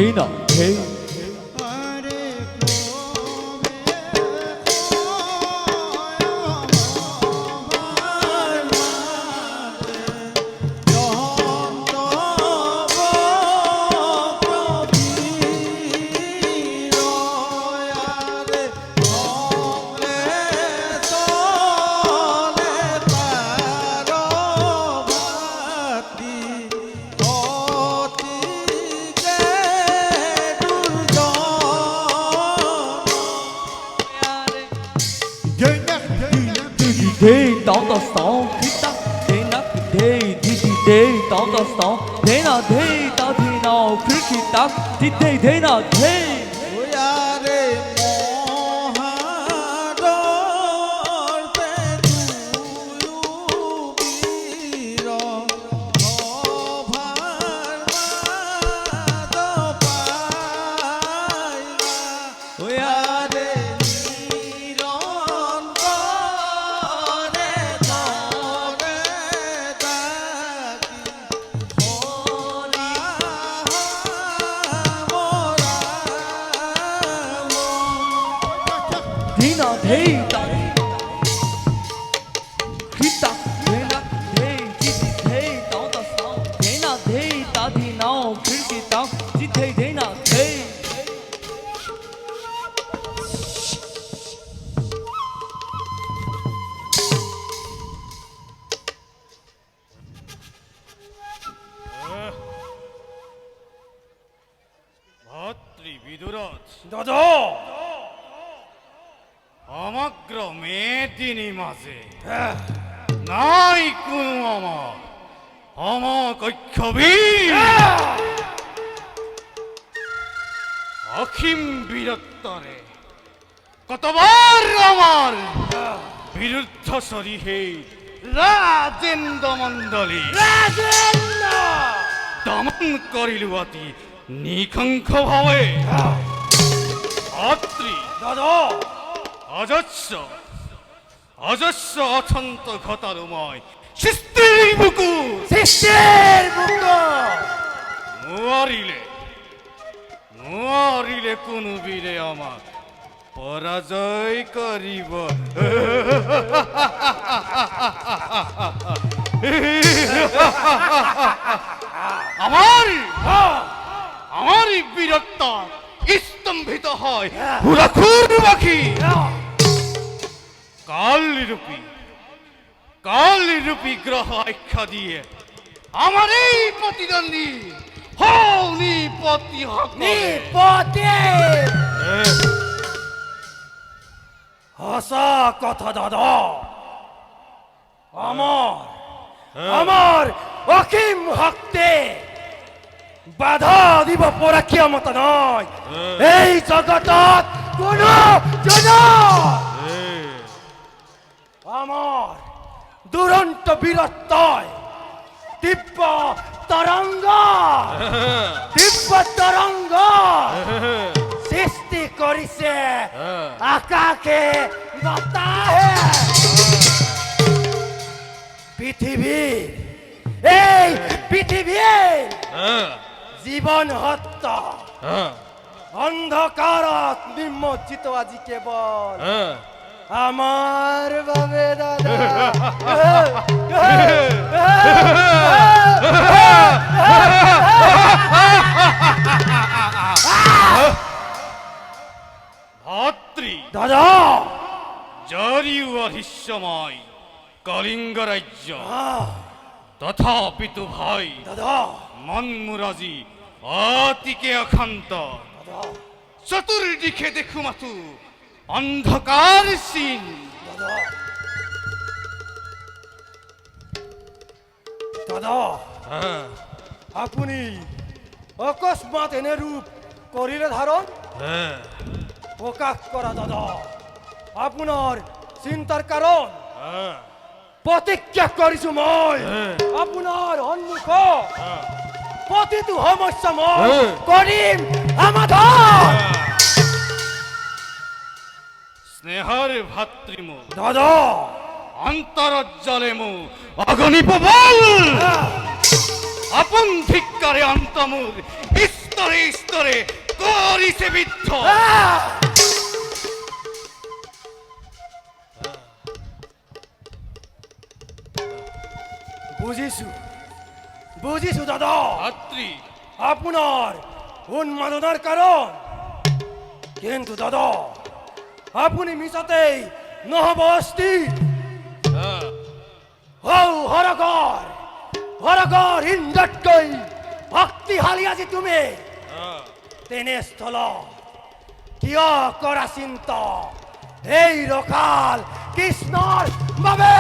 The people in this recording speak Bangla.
ধেই না ধেই Thế tao tao sáu khi tao thế nào thế thế tao tao sáu thế nào thế tao thế nào khi tao thế nào thế thế nào thế tao khi tao thế nào thế tao tao sáu thế nào thế tao thế nào khi tao thế nào thế ভাতৃ বিদুরথ দাদা সমগ্র মেদিনী মাঝে নাই কোনো অমকক্ষবীর অখিম বীরত্বরে কতবার আমার বিরুদ্ধ সরিহে রাজেন্দ্র মণ্ডলী দমন করিল অতি নিকঙ্ক ভাবে ভাতৃ দাদা অজস্র অজস্র অথন্ত ঘটারময় সৃষ্টির বুকু মুয়ারিলে মুয়ারিলে কোন বীরে আমার পরাজয় করিব আমার আমার বীরত্ব স্তম্ভিত হয় হুরাখুর পাখি কালরূপী গ্রহ আখ্যা দিয়ে আমার এই প্রতিদ্বন্দ্বী নিপতি হাসা কথা দাদা আমার অখিম ভক্তে বাধা দিব পরা কিয়ামত নয় এই জগতত কোন জন আমার দুরন্ত বীরত্বয় দিব্য তরঙ্গ সৃষ্টি করিছে আকাশে বাতাহে পৃথিবীর জীবন হত্যা অন্ধকারত নিমজ্জিত আজি কেবল আমার বাবে দাদা ভাতৃ দাদা জারিউ অহিষ্যময় কলিঙ্গ রাজ্য তথাপি তো ভাই দাদা মনমুরাজি অতিকে অখান্ত চতুর্দিকে দেখু মাথু অন্ধকার সিন দাদা আপনি অকস্মাৎ এনে রূপ করিলে ধারণ প্রকাশ করা দাদা আপনার চিন্তার কারণ প্রতিজ্ঞা কৰিছো মই আপোনাৰ সন্মুখ প্ৰতিটো সমস্যা মই কৰিম সমাধান স্নেহর ভাতৃমু দাদা অন্তরজ্জলে মু অগণিত বল আপন ধিক্কারে অন্তমুর ইষ্ট স্তরে স্তরে করিছে বিদ্ধ। বুঝিছো বুঝিছো দাদা ভাতৃ, আপনার উন্মাদনার কারণ, কিন্তু দাদা আপনি মিশাতেই নহবস্তি হও হরকর হরকর ইন্দটকৈ ভক্তি হালিয়াজি তুমি তেনেস্থল কিয় কৰা চিন্তা এই ৰখাল কৃষ্ণৰ বাবে।